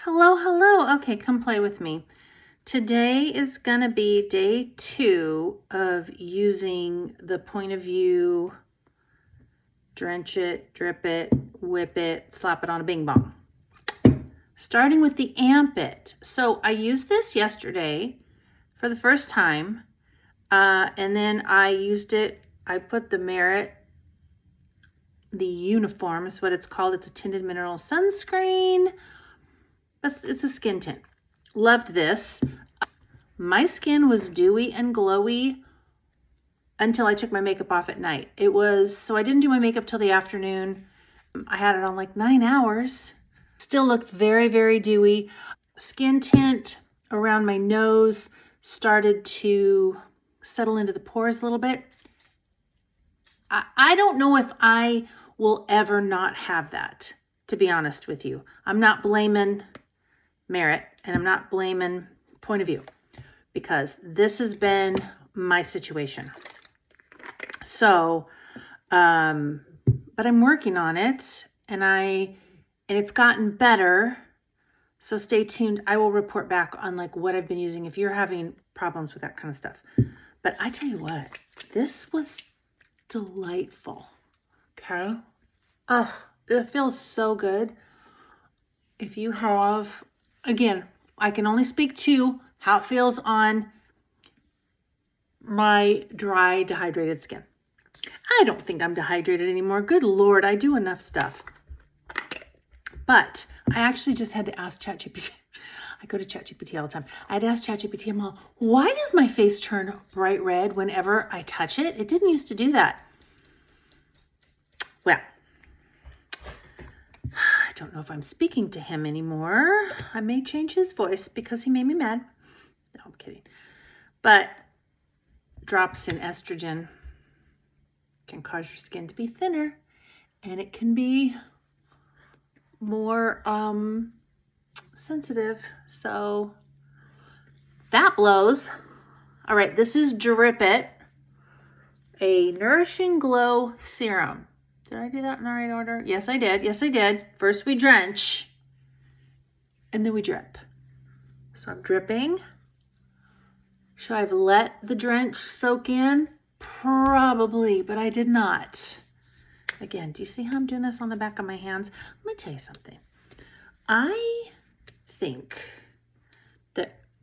Hello, hello. Okay, come play with me. Today is going to be day 2 of using the point of view, drench it, drip it, whip it, slap it on a bing bong. Starting with the amp it. So I used this yesterday for the first time, and then I used it, I put the Merit, the Uniform is what it's called. It's a tinted mineral sunscreen. It's a skin tint. Loved this. My skin was dewy and glowy until I took my makeup off at night. So I didn't do my makeup till the afternoon. I had it on like 9 hours. Still looked very, very dewy. Skin tint around my nose started to settle into the pores a little bit. I don't know if I will ever not have that, to be honest with you. I'm not blaming Merit and I'm not blaming Point of View, because this has been my situation. So, but I'm working on it, and it's gotten better. So stay tuned. I will report back on like what I've been using if you're having problems with that kind of stuff. But I tell you what, this was delightful. Okay. Oh, it feels so good. If you have, again, I can only speak to how it feels on my dry, dehydrated skin. I don't think I'm dehydrated anymore. Good Lord, I do enough stuff. But I actually just had to ask ChatGPT. I go to ChatGPT all the time. I had to ask ChatGPT, I'm all, why does my face turn bright red whenever I touch it? It didn't used to do that. Well, I don't know if I'm speaking to him anymore. I may change his voice because he made me mad. No, I'm kidding. But drops in estrogen can cause your skin to be thinner, and it can be more sensitive. So that blows. All right, this is Drip It, a Nourishing Glow Serum. Did I do that in the right order? Yes, I did. Yes, I did. First we drench, and then we drip. So I'm dripping. Should I have let the drench soak in? Probably, but I did not. Again, do you see how I'm doing this on the back of my hands? Let me tell you something. I think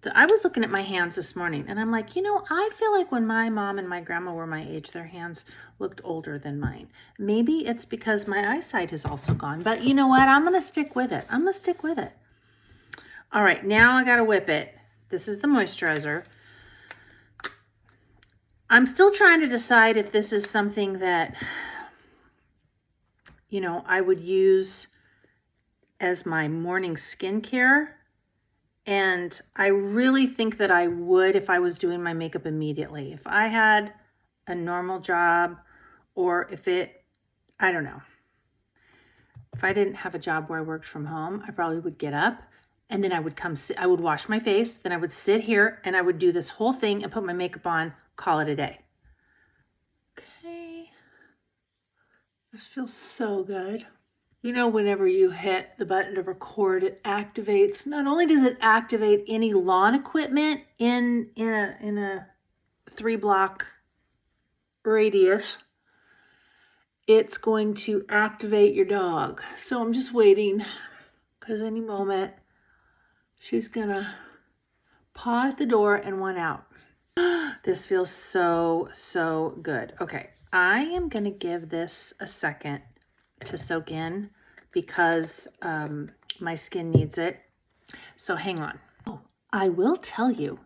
that I was looking at my hands this morning, and I'm like, I feel like when my mom and my grandma were my age, their hands looked older than mine. Maybe it's because my eyesight has also gone, but you know what? I'm going to stick with it. I'm going to stick with it. All right, now I got to whip it. This is the moisturizer. I'm still trying to decide if this is something that, I would use as my morning skincare. And I really think that I would if I was doing my makeup immediately. If I had a normal job, or I don't know. If I didn't have a job where I worked from home, I probably would get up and then I would I would wash my face. Then I would sit here and I would do this whole thing and put my makeup on, call it a day. Okay. This feels so good. Whenever you hit the button to record, it activates. Not only does it activate any lawn equipment in a 3-block radius, it's going to activate your dog. So I'm just waiting, because any moment she's gonna paw at the door and want out. This feels so, so good. Okay, I am gonna give this a second to soak in because my skin needs it. So hang on. Oh, I will tell you,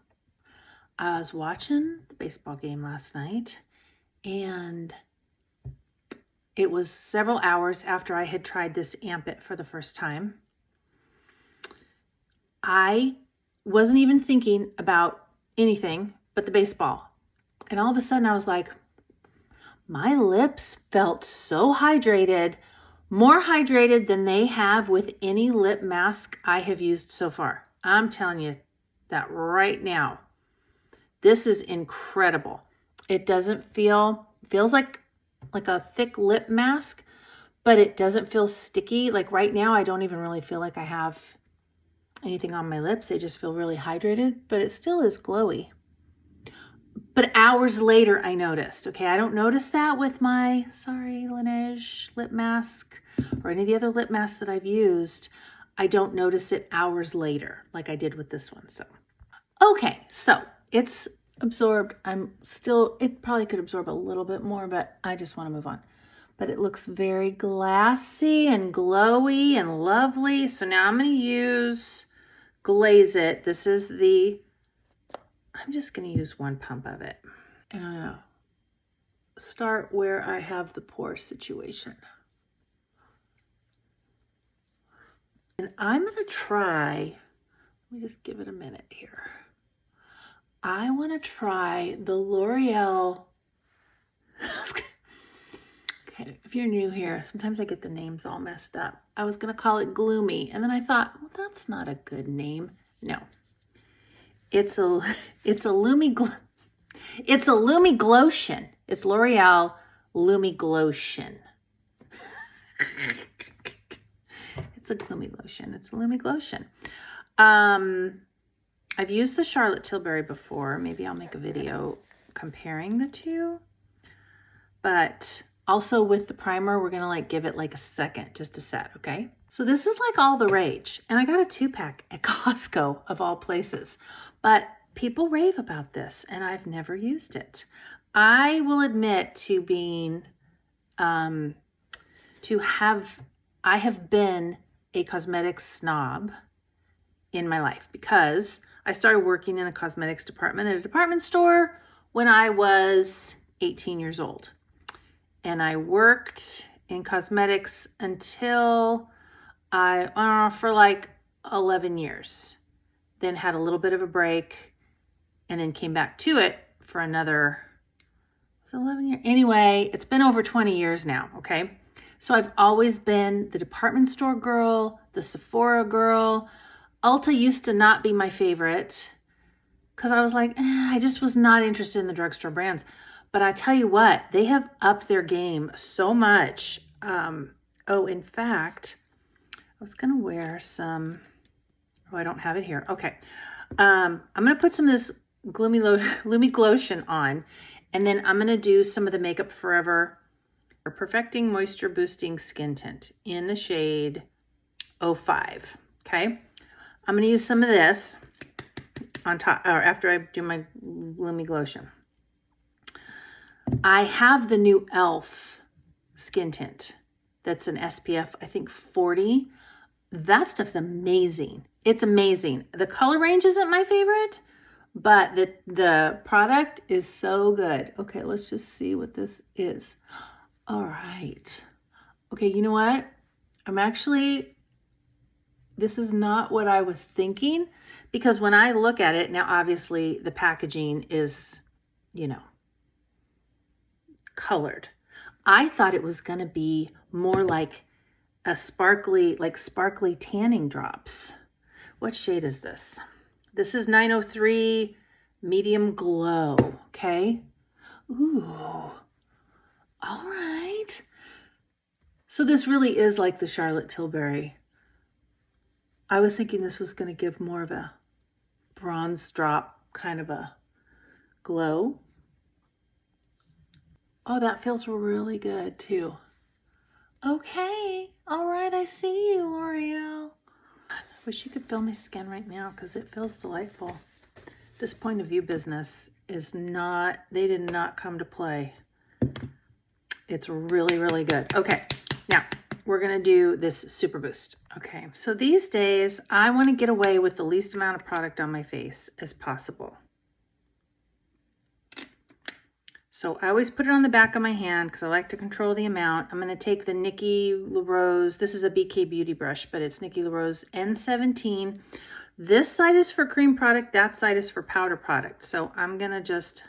I was watching the baseball game last night, and it was several hours after I had tried this Amp It for the first time. I wasn't even thinking about anything but the baseball. And all of a sudden I was like, my lips felt so hydrated, more hydrated than they have with any lip mask I have used so far. I'm telling you that right now. This is incredible. It doesn't feels like a thick lip mask, but it doesn't feel sticky. Like right now, I don't even really feel like I have anything on my lips. They just feel really hydrated, but it still is glowy. But hours later, I noticed, okay, I don't notice that with my, sorry, Laneige lip mask or any of the other lip masks that I've used. I don't notice it hours later like I did with this one. So, okay, so it's absorbed. It probably could absorb a little bit more, but I just want to move on. But it looks very glassy and glowy and lovely. So now I'm going to glaze it. This is I'm just going to use one pump of it. And I'm going to start where I have the pore situation. And I'm going to try, let me just give it a minute here. I want to try the L'Oreal. Okay, if you're new here, sometimes I get the names all messed up. I was going to call it Gloomy, and then I thought, well, that's not a good name. No. It's a Lumi Glotion. It's L'Oreal Lumi Glotion. It's a Gloomy Glotion. It's a Lumi Glotion. I've used the Charlotte Tilbury before. Maybe I'll make a video comparing the two. But also with the primer, we're gonna give it a second just to set, okay? So this is all the rage. And I got a 2-pack at Costco of all places. But people rave about this and I've never used it. I will admit to being, I have been a cosmetics snob in my life because I started working in the cosmetics department at a department store when I was 18 years old. And I worked in cosmetics until for 11 years. Then had a little bit of a break and then came back to it for another 11 years. Anyway, it's been over 20 years now, okay? So I've always been the department store girl, the Sephora girl. Ulta used to not be my favorite because I was I just was not interested in the drugstore brands. But I tell you what, they have upped their game so much. In fact, I was going to wear some, I don't have it here. Okay. I'm going to put some of this Lumi Glotion on, and then I'm going to do some of the Makeup Forever Perfecting Moisture Boosting Skin Tint in the shade 05. Okay. I'm going to use some of this on top, or after I do my Lumi Glotion. I have the new e.l.f. skin tint. That's an SPF, I think 40. That stuff's amazing. It's amazing. The color range isn't my favorite, but the product is so good. Okay, let's just see what this is. All right. Okay, you know what? This is not what I was thinking, because when I look at it, now obviously the packaging is, colored. I thought it was going to be more like a sparkly tanning drops. What shade is this? This is 903 Medium Glow, okay? Ooh, all right. So this really is like the Charlotte Tilbury. I was thinking this was going to give more of a bronze drop kind of a glow. Oh, that feels really good too. Okay, all right, I see you, L'Oreal. I wish you could feel my skin right now because it feels delightful. This point of view business is not, they did not come to play. It's really, really good. Okay, now we're gonna do this Super Boost. Okay, so these days I wanna get away with the least amount of product on my face as possible. So I always put it on the back of my hand because I like to control the amount. I'm going to take the Nikki LaRose. This is a BK Beauty brush, but it's Nikki LaRose N17. This side is for cream product. That side is for powder product. So I'm going to just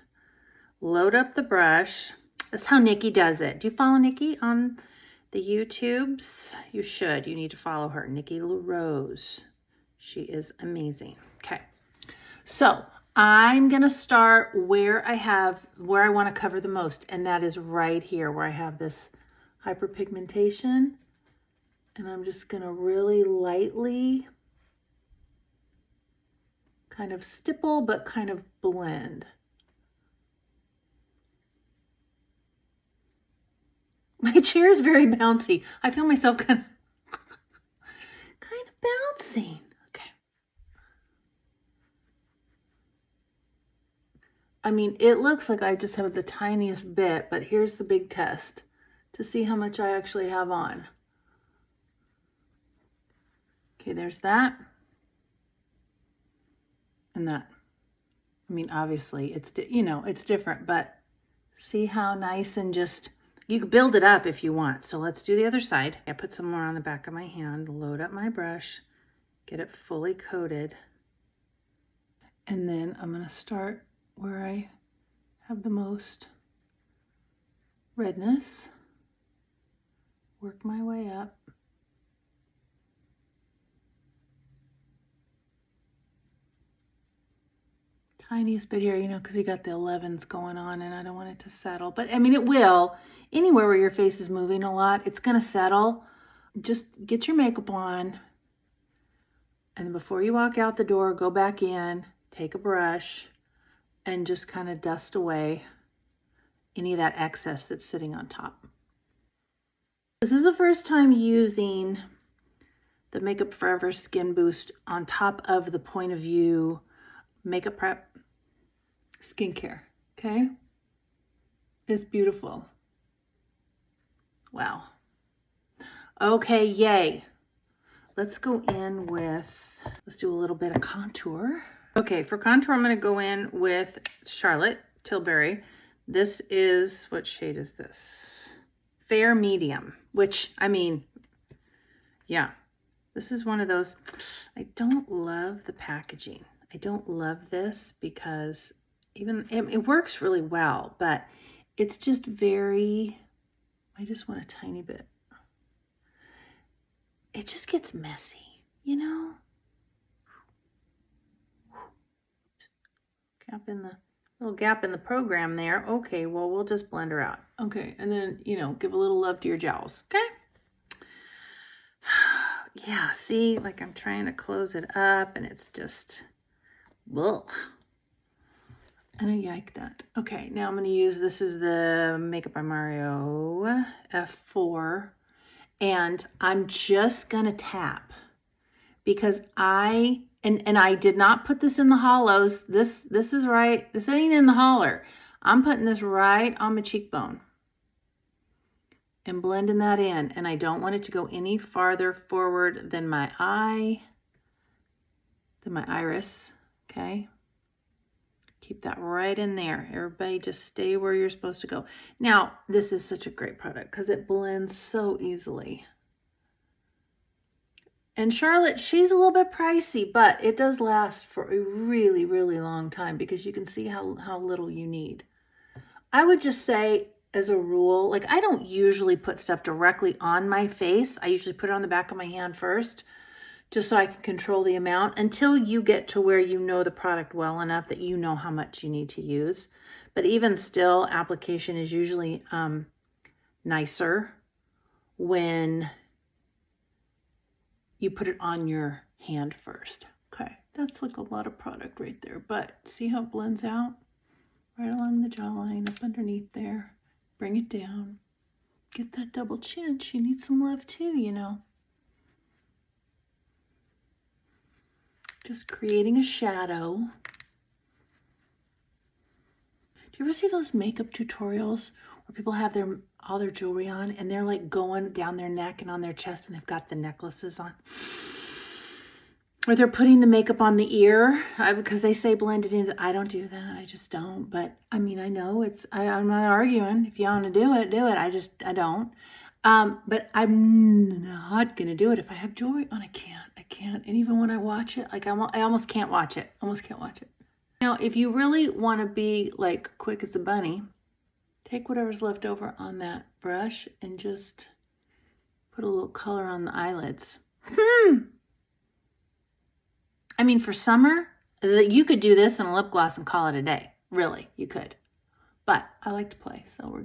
load up the brush. That's how Nikki does it. Do you follow Nikki on the YouTubes? You should. You need to follow her. Nikki LaRose. She is amazing. Okay. So I'm going to start where I want to cover the most, and that is right here where I have this hyperpigmentation. And I'm just going to really lightly kind of stipple, but kind of blend. My chair is very bouncy. I feel myself kind of bouncing. Okay. I mean, it looks like I just have the tiniest bit, but here's the big test to see how much I actually have on. Okay, there's that. And that. I mean, obviously it's, you know, it's different, but see how nice and just, you can build it up if you want. So let's do the other side. I put some more on the back of my hand, load up my brush, get it fully coated. And then I'm going to start where I have the most redness, work my way up. Tiniest bit here, you know, because you got the 11s going on and I don't want it to settle. But I mean, it will. Anywhere where your face is moving a lot, it's going to settle. Just get your makeup on. And before you walk out the door, go back in, take a brush, and just kind of dust away any of that excess that's sitting on top. This is the first time using the Makeup Forever Skin Boost on top of the Point of View Makeup Prep skincare, okay? It's beautiful. Wow. Okay, yay. Let's go in with, let's do a little bit of contour. Okay, for contour, I'm going to go in with Charlotte Tilbury. This is, what shade is this? Fair medium, which, I mean, yeah, this is one of those. I don't love the packaging. I don't love this because even it works really well, but it's just very, I just want a tiny bit. It just gets messy, you know? Little gap in the program there. Okay, well, we'll just blend her out. Okay, and then, you know, give a little love to your jowls, okay? Yeah, see, like I'm trying to close it up and it's just, ugh. And I like that. Okay, now I'm going to use, this is the Makeup by Mario F4. And I'm just going to tap because and I did not put this in the hollows. This is right. This ain't in the holler. I'm putting this right on my cheekbone and blending that in. And I don't want it to go any farther forward than my eye, than my iris. Okay. Keep that right in there. Everybody just stay where you're supposed to go. Now, this is such a great product because it blends so easily. And Charlotte, she's a little bit pricey, but it does last for a really, really long time because you can see how little you need. I would just say, as a rule, like I don't usually put stuff directly on my face. I usually put it on the back of my hand first, just so I can control the amount until you get to where you know the product well enough that you know how much you need to use. But even still, application is usually nicer when you put it on your hand first. Okay, that's like a lot of product right there, but see how it blends out? Right along the jawline, up underneath there. Bring it down. Get that double chin. She needs some love too, you know. Just creating a shadow. Do you ever see those makeup tutorials where people have all their jewelry on and they're like going down their neck and on their chest and they've got the necklaces on? Or they're putting the makeup on the ear because they say blend it in. I don't do that. I just don't. But I mean, I know I'm not arguing. If you want to do it, do it. I don't. But I'm not going to do it if I have jewelry on. I can't. And even when I watch it, like I almost can't watch it. Now, if you really want to be like quick as a bunny, take whatever's left over on that brush and just put a little color on the eyelids. I mean, for summer, you could do this in a lip gloss and call it a day. Really, you could. But I like to play, so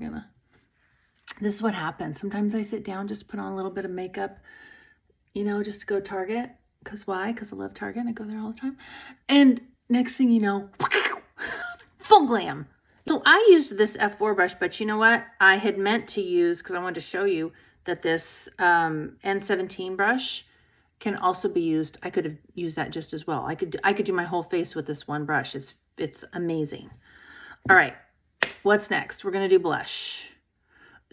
this is what happens. Sometimes I sit down just to put on a little bit of makeup, you know, just to go Target. Because why? Because I love Target and I go there all the time. And next thing you know, full glam. So I used this F4 brush, but you know what? I had meant to use, because I wanted to show you that this N17 brush can also be used. I could have used that just as well. I could do my whole face with this one brush. It's amazing. All right, what's next? We're gonna do blush.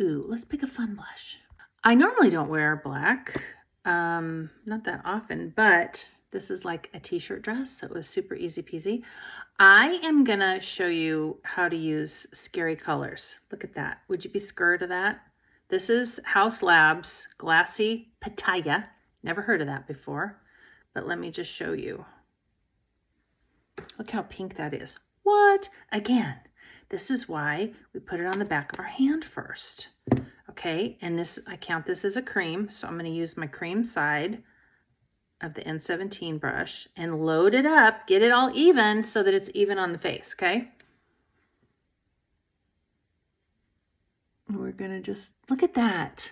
Ooh, let's pick a fun blush. I normally don't wear black, not that often, but this is like a t-shirt dress, so it was super easy peasy. I am gonna show you how to use scary colors. Look at that. Would you be scared of that? This is House Labs Glassy Pitaya. Never heard of that before, but let me just show you. Look how pink that is. What? Again, this is why we put it on the back of our hand first. Okay, and this, I count this as a cream, so I'm going to use my cream side of the N17 brush and load it up, get it all even so that it's even on the face, okay? And we're going to just, look at that.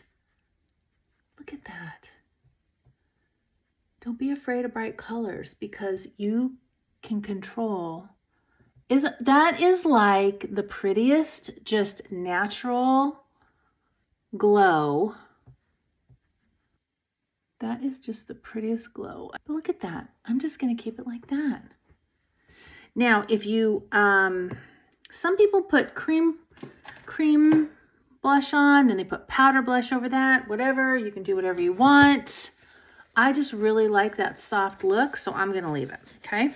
Look at that. Don't be afraid of bright colors, because you can control. That is like the prettiest, just natural glow. That is just the prettiest glow. Look at that. I'm just going to keep it like that. Now, if you, some people put cream blush on, then they put powder blush over that, whatever. You can do whatever you want. I just really like that soft look, so I'm going to leave it, okay?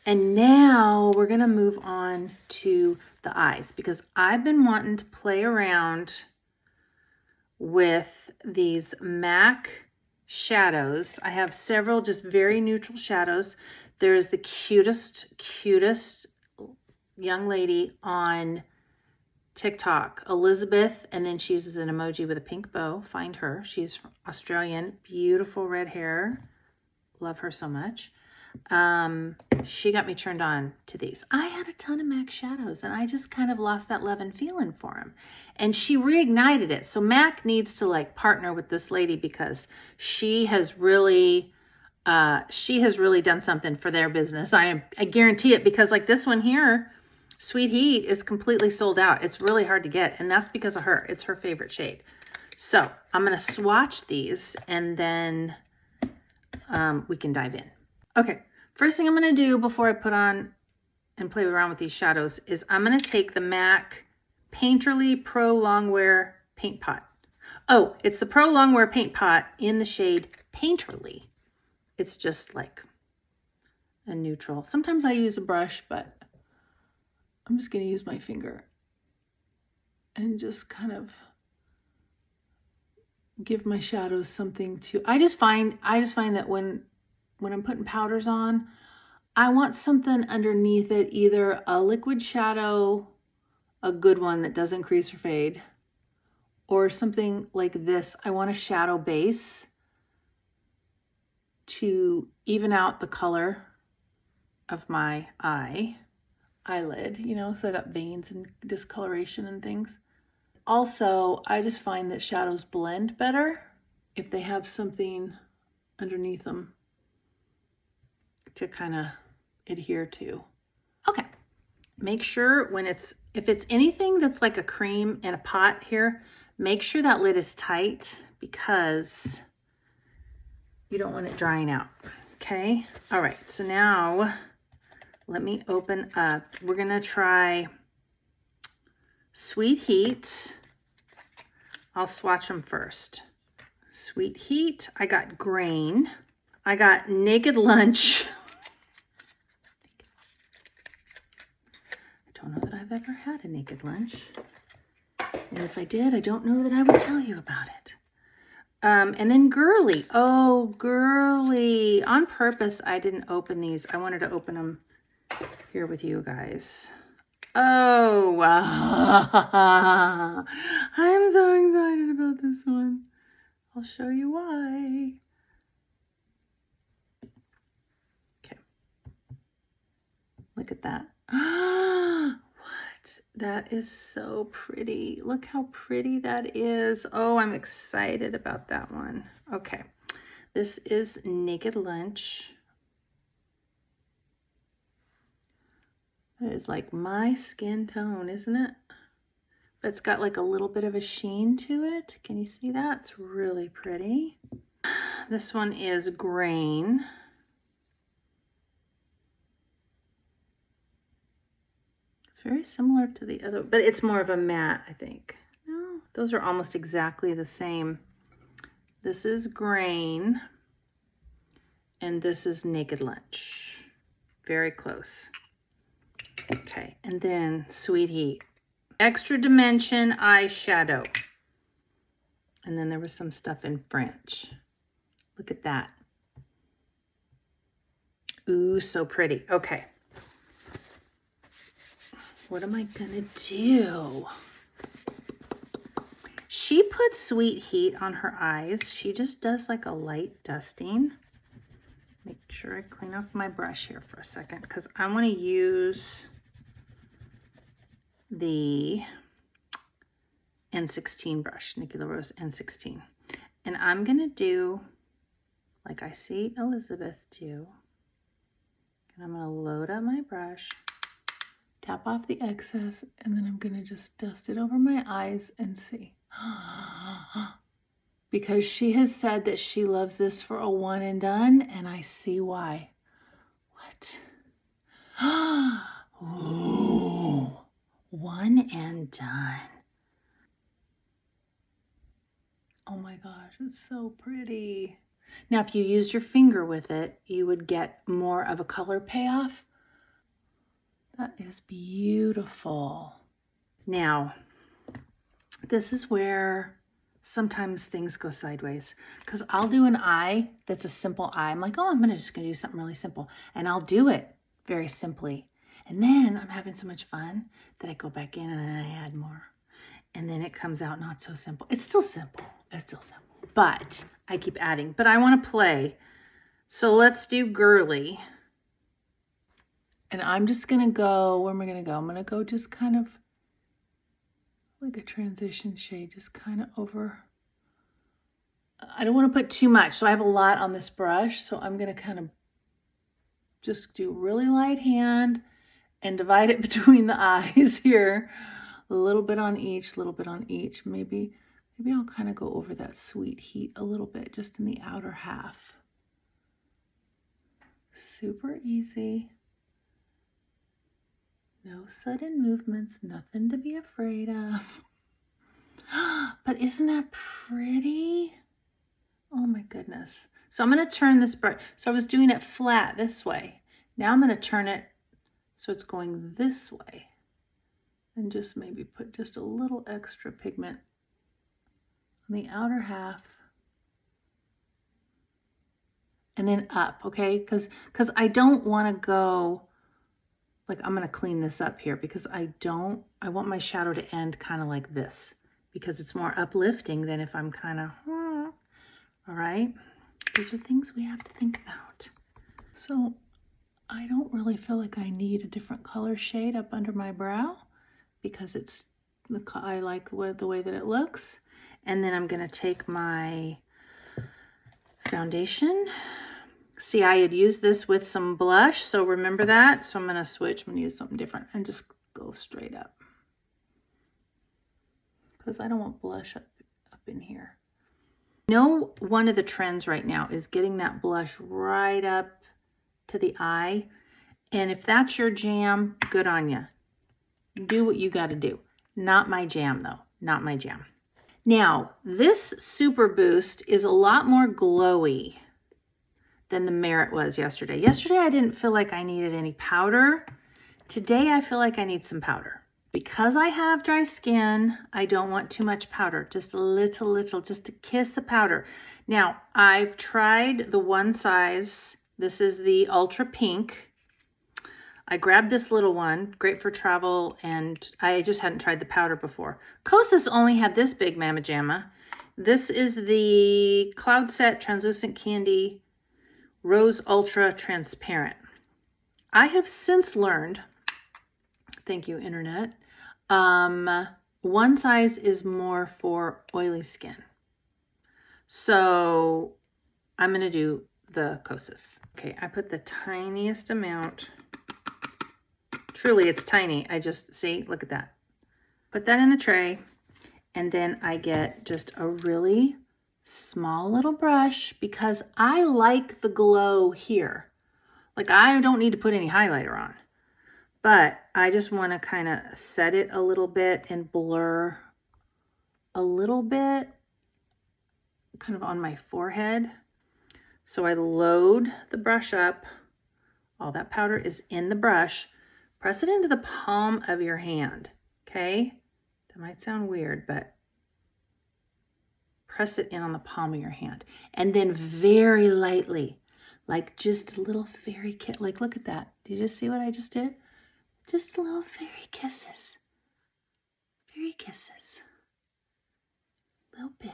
And now we're going to move on to the eyes, because I've been wanting to play around with these MAC shadows. I have several just very neutral shadows. There's the cutest young lady on TikTok, Elizabeth, and then she uses an emoji with a pink bow. Find her. She's Australian, beautiful red hair. Love her so much. She got me turned on to these. I had a ton of MAC shadows, and I just kind of lost that love and feeling for them. And she reignited it. So MAC needs to like partner with this lady, because she has really done something for their business. I guarantee it, because like this one here, Sweet Heat, is completely sold out. It's really hard to get, and that's because of her. It's her favorite shade. So I'm going to swatch these, and then we can dive in. Okay, first thing I'm going to do before I put on and play around with these shadows is I'm going to take the MAC Painterly Pro Longwear Paint Pot. Oh, it's the Pro Longwear Paint Pot in the shade Painterly. It's just like a neutral. Sometimes I use a brush, but I'm just going to use my finger and just kind of give my shadows something to. I just find that when I'm putting powders on, I want something underneath it, either a liquid shadow, a good one that doesn't crease or fade, or something like this. I want a shadow base to even out the color of my eyelid, you know, so I got veins and discoloration and things. Also, I just find that shadows blend better if they have something underneath them to kind of adhere to. Okay, make sure if it's anything that's like a cream in a pot here, make sure that lid is tight, because you don't want it drying out. Okay, all right, so now let me open up. We're gonna try Sweet Heat. I'll swatch them first. Sweet Heat, I got Grain. I got Naked Lunch. I don't know that I've ever had a Naked Lunch. And if I did, I don't know that I would tell you about it. And then Girly. Oh, Girly. On purpose, I didn't open these. I wanted to open them here with you guys. Oh, wow. I'm so excited about this one. I'll show you why. Okay. Look at that. What? That is so pretty. Look how pretty that is. Oh, I'm excited about that one. Okay. This is Naked Lunch. That is like my skin tone, isn't it? But it's got like a little bit of a sheen to it. Can you see that? It's really pretty. This one is Grain. It's very similar to the other, but it's more of a matte, I think. No, those are almost exactly the same. This is Grain, and this is Naked Lunch. Very close. Okay, and then Sweet Heat. Extra Dimension eyeshadow. And then there was some stuff in French. Look at that. Ooh, so pretty. Okay. What am I gonna do? She puts Sweet Heat on her eyes. She just does like a light dusting. Make sure I clean off my brush here for a second because I want to use the N16 brush, Nikki LaRose N16. And I'm gonna do like I see Elizabeth do. And I'm gonna load up my brush, tap off the excess, and then I'm gonna just dust it over my eyes and see. Because she has said that she loves this for a one and done, and I see why. What? Ooh, one and done. Oh my gosh, it's so pretty. Now, if you used your finger with it, you would get more of a color payoff. That is beautiful. Now, this is where sometimes things go sideways because I'll do an eye that's a simple eye. I'm like, oh, I'm just gonna do something really simple. And I'll do it very simply. And then I'm having so much fun that I go back in and I add more. And then it comes out not so simple. It's still simple. It's still simple. But I keep adding. But I want to play. So let's do Girly. And I'm just going to go, where am I going to go? I'm going to go just kind of like a transition shade, just kind of over. I don't want to put too much. So I have a lot on this brush. So I'm going to kind of just do really light hand and divide it between the eyes here. A little bit on each, little bit on each. Maybe I'll kind of go over that Sweet Heat a little bit, just in the outer half. Super easy. No sudden movements, nothing to be afraid of. But isn't that pretty? Oh my goodness. So I'm going to turn this brush. So I was doing it flat this way. Now I'm going to turn it so it's going this way. And just maybe put just a little extra pigment on the outer half. And then up, okay? Because I don't want to go, like I'm going to clean this up here because I want my shadow to end kind of like this because it's more uplifting than if I'm kind of, all right? These are things we have to think about. So I don't really feel like I need a different color shade up under my brow because I like the way that it looks. And then I'm going to take my foundation. See, I had used this with some blush, so remember that. So I'm going to switch. I'm going to use something different and just go straight up because I don't want blush up in here. You know, one of the trends right now is getting that blush right up to the eye. And if that's your jam, good on you. Do what you got to do. Not my jam, though. Not my jam. Now, this Super Boost is a lot more glowy than the Merit was yesterday. Yesterday, I didn't feel like I needed any powder. Today, I feel like I need some powder. Because I have dry skin, I don't want too much powder. Just a little, just a kiss of powder. Now, I've tried the one size. This is the Ultra Pink. I grabbed this little one, great for travel, and I just hadn't tried the powder before. Kosas only had this big Mamma Jamma. This is the Cloud Set Translucent Candy Rose Ultra Transparent. I have since learned, thank you, Internet, one size is more for oily skin. So I'm going to do the Kosas. Okay, I put the tiniest amount Truly, it's tiny. I just, see, look at that. Put that in the tray, and then I get just a really small little brush because I like the glow here. Like, I don't need to put any highlighter on, but I just want to kind of set it a little bit and blur a little bit kind of on my forehead. So I load the brush up. All that powder is in the brush. Press it into the palm of your hand, okay? That might sound weird, but press it in on the palm of your hand. And then very lightly, like just a little fairy kiss. Like, look at that. Did you just see what I just did? Just little fairy kisses. Fairy kisses. A little bit.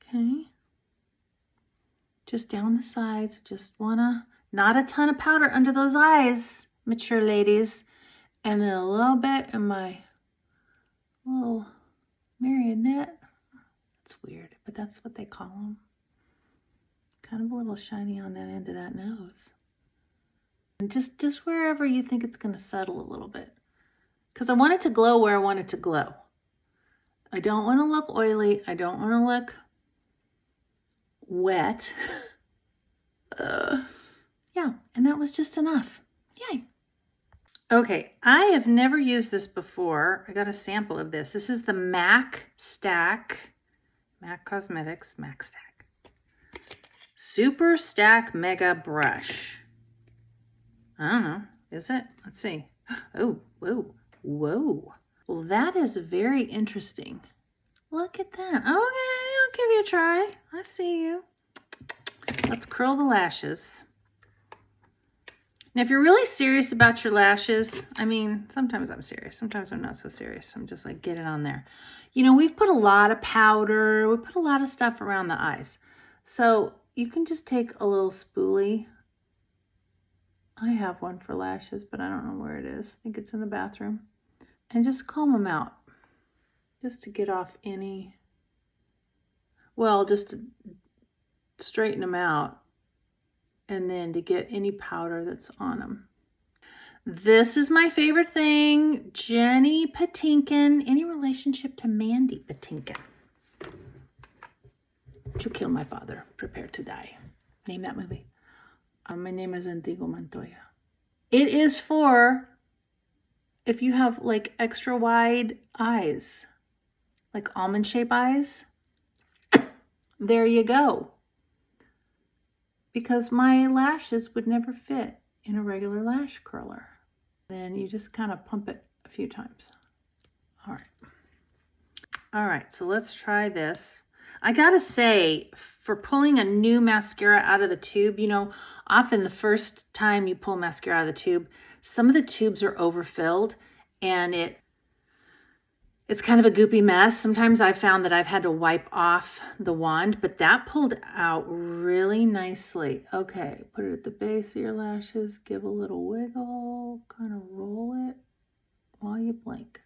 Okay. Just down the sides. Just wanna, not a ton of powder under those eyes, mature ladies. And then a little bit in my little marionette. That's weird, but that's what they call them. Kind of a little shiny on that end of that nose. And just wherever you think it's going to settle a little bit. Because I want it to glow where I want it to glow. I don't want to look oily. I don't want to look wet. Yeah, and that was just enough. Yay. Okay, I have never used this before. I got a sample of this. This is the MAC Cosmetics MAC Stack Super Stack Mega Brush. I don't know, is it? Let's see. Oh, whoa, whoa. Well, that is very interesting. Look at that. Okay, I'll give you a try. I see you. Let's curl the lashes. Now, if you're really serious about your lashes, I mean, sometimes I'm serious. Sometimes I'm not so serious. I'm just like, get it on there. You know, we've put a lot of powder. We put a lot of stuff around the eyes. So you can just take a little spoolie. I have one for lashes, but I don't know where it is. I think it's in the bathroom. And just comb them out. Just to get off any, well, just to straighten them out. And then to get any powder that's on them. This is my favorite thing. Jenny Patinkin. Any relationship to Mandy Patinkin? To kill my father, prepare to die. Name that movie. My name is Antigua Montoya. It is for if you have like extra wide eyes, like almond shape eyes. There you go. Because my lashes would never fit in a regular lash curler. Then you just kind of pump it a few times. All right. All right, so let's try this. I gotta say, for pulling a new mascara out of the tube, you know, often the first time you pull mascara out of the tube, some of the tubes are overfilled and it's kind of a goopy mess. Sometimes I've found that I've had to wipe off the wand, but that pulled out really nicely. Okay, put it at the base of your lashes, give a little wiggle, kind of roll it while you blink.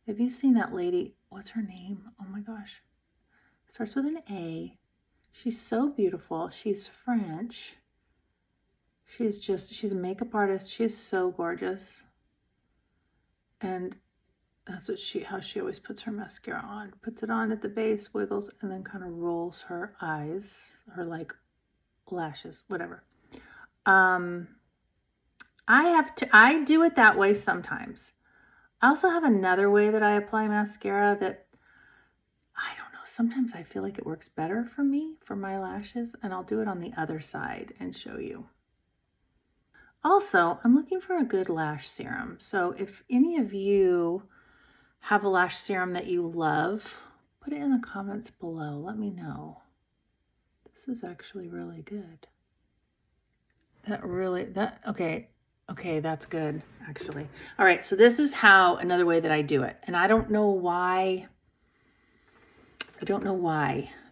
Have you seen that lady? What's her name? Oh my gosh. Starts with an A. She's so beautiful. She's French. She's a makeup artist. She is so gorgeous. And that's what how she always puts her mascara on. Puts it on at the base, wiggles, and then kind of rolls her eyes, her like lashes, whatever. I do it that way sometimes. I also have another way that I apply mascara that, I don't know, sometimes I feel like it works better for me, for my lashes, and I'll do it on the other side and show you. Also, I'm looking for a good lash serum. So if any of you have a lash serum that you love, put it in the comments below. Let me know. This is actually really good. Okay, that's good, actually. All right, so this is another way that I do it. And I don't know why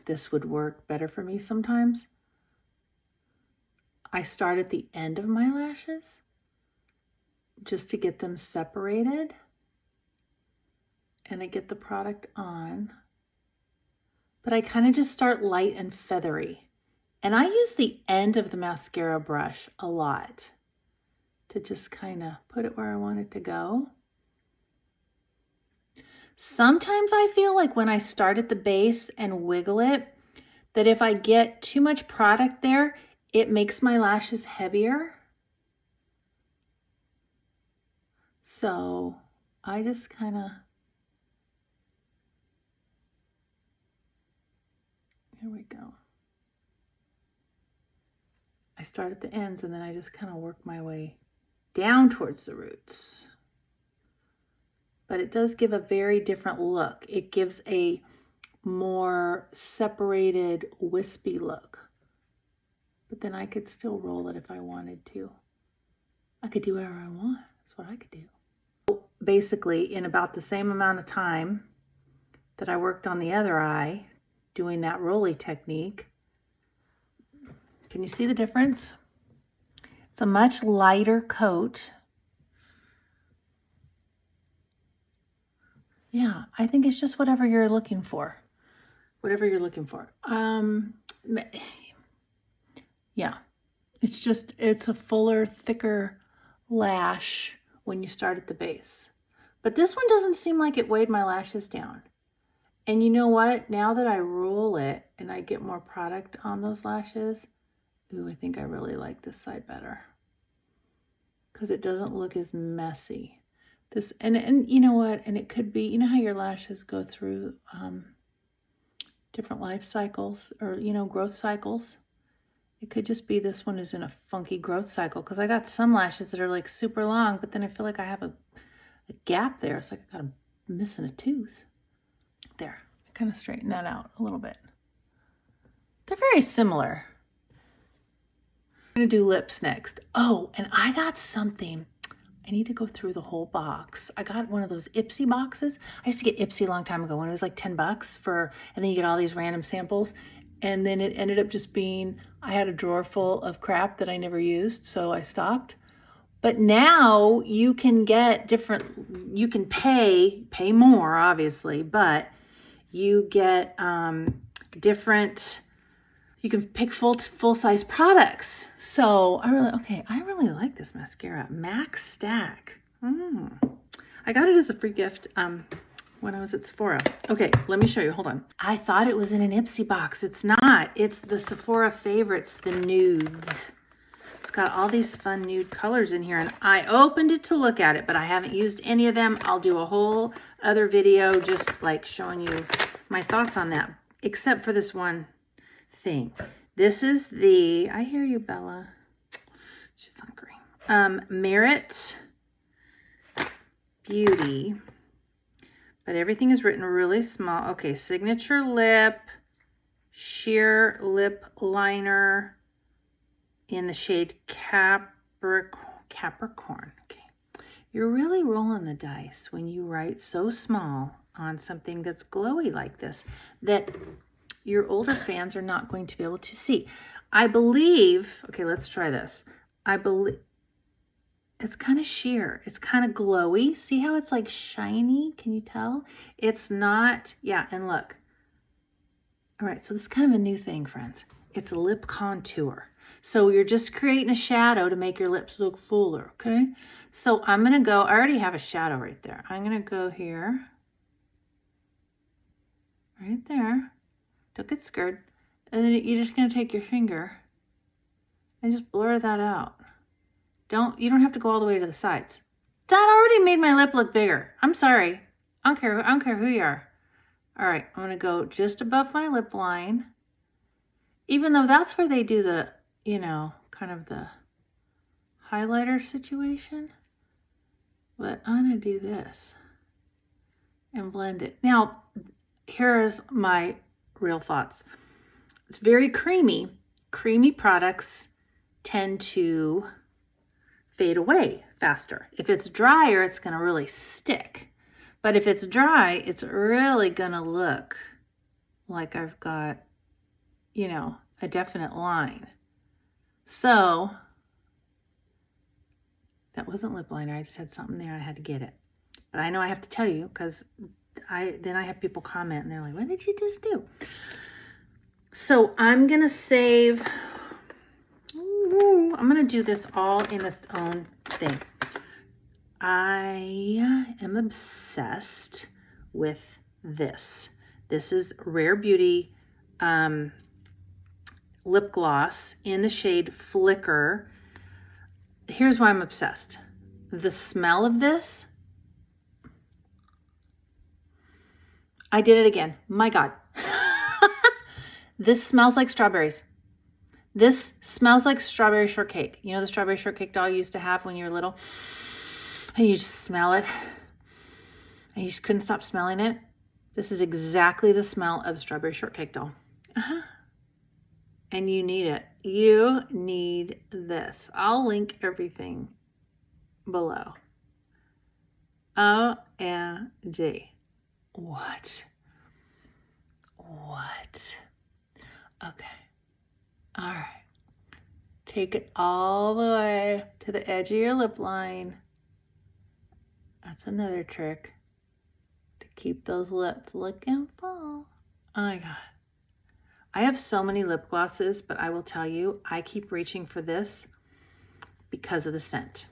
this would work better for me sometimes. I start at the end of my lashes just to get them separated. And I get the product on. but I kind of just start light and feathery. And I use the end of the mascara brush a lot to just kind of put it where I want it to go. Sometimes I feel like when I start at the base and wiggle it, that if I get too much product there, it makes my lashes heavier. So I just kind of, here we go. I start at the ends and then I just kind of work my way down towards the roots. But it does give a very different look. It gives a more separated, wispy look. But then I could still roll it if I wanted to. I could do whatever I want. That's what I could do. Basically, in about the same amount of time that I worked on the other eye, doing that roly technique, can you see the difference? It's a much lighter coat. Yeah, I think it's just whatever you're looking for. Whatever you're looking for. Yeah, it's a fuller, thicker lash when you start at the base. But this one doesn't seem like it weighed my lashes down. And you know what? Now that I roll it and I get more product on those lashes, ooh, I think I really like this side better. Because it doesn't look as messy. This and you know what? And it could be, you know how your lashes go through different life cycles or, you know, growth cycles? It could just be this one is in a funky growth cycle, because I got some lashes that are like super long, but then I feel like I have a gap there. It's like I got missing a tooth. There, I kind of straighten that out a little bit. They're very similar. I'm gonna do lips next. Oh, and I got something. I need to go through the whole box. I got one of those Ipsy boxes. I used to get Ipsy a long time ago when it was like $10 for, and then you get all these random samples. And then it ended up just being, I had a drawer full of crap that I never used, so I stopped. But now you can get different, you can pay more obviously, but you get different, you can pick full-size products. So I really like this mascara, Max Stack. I got it as a free gift when I was at Sephora. Okay, let me show you, hold on. I thought it was in an Ipsy box. It's not, it's the Sephora Favorites, the nudes. It's got all these fun nude colors in here, and I opened it to look at it, but I haven't used any of them. I'll do a whole other video just like showing you my thoughts on that, except for this one thing. This is the, I hear you, Bella. She's hungry. Merit Beauty, but everything is written really small. Okay, signature lip, sheer lip liner in the shade Capricorn. Okay, you're really rolling the dice when you write so small on something that's glowy like this that your older fans are not going to be able to see. I believe, okay, let's try this. I believe it's kind of sheer. It's kind of glowy. See how it's like shiny? Can you tell? It's not, yeah, and look. All right, so this is kind of a new thing, friends. It's a lip contour. So you're just creating a shadow to make your lips look fuller, okay? So I'm gonna go, I already have a shadow right there. I'm gonna go here, right there. Don't get scared. And then you're just gonna take your finger and just blur that out. You don't have to go all the way to the sides. That already made my lip look bigger. I'm sorry. I don't care who you are. All right, I'm gonna go just above my lip line. Even though that's where they do the, you know, kind of the highlighter situation. But I'm gonna do this and blend it. Now, here's my real thoughts. It's very creamy. Creamy products tend to fade away faster. If it's drier, it's gonna really stick. But if it's dry, it's really gonna look like I've got, you know, a definite line. So, that wasn't lip liner, I just had something there, I had to get it. But I know I have to tell you because then I have people comment and they're like, what did you just do? So I'm going to save, I'm going to do this all in its own thing. I am obsessed with this. This is Rare Beauty lip gloss in the shade Flicker. Here's why I'm obsessed. The smell of this, I did it again. My God. This smells like strawberries. This smells like strawberry shortcake. You know the strawberry shortcake doll you used to have when you were little? And you just smell it. And you just couldn't stop smelling it. This is exactly the smell of strawberry shortcake doll. And you need it. You need this. I'll link everything below. OMG. What? Okay. All right. Take it all the way to the edge of your lip line. That's another trick to keep those lips looking full. Oh my God. I have so many lip glosses, but I will tell you, I keep reaching for this because of the scent.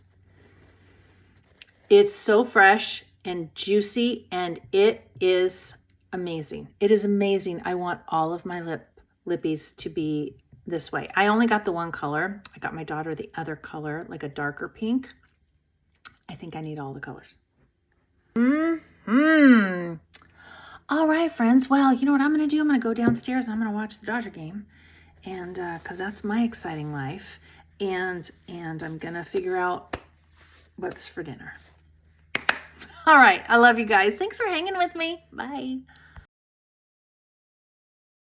It's so fresh and juicy, and it is amazing. It is amazing. I want all of my lippies to be this way. I only got the one color. I got my daughter the other color, like a darker pink. I think I need all the colors. All right, friends. Well, you know what I'm going to do? I'm going to go downstairs and I'm going to watch the Dodger game, and because that's my exciting life, and I'm going to figure out what's for dinner. All right. I love you guys. Thanks for hanging with me. Bye.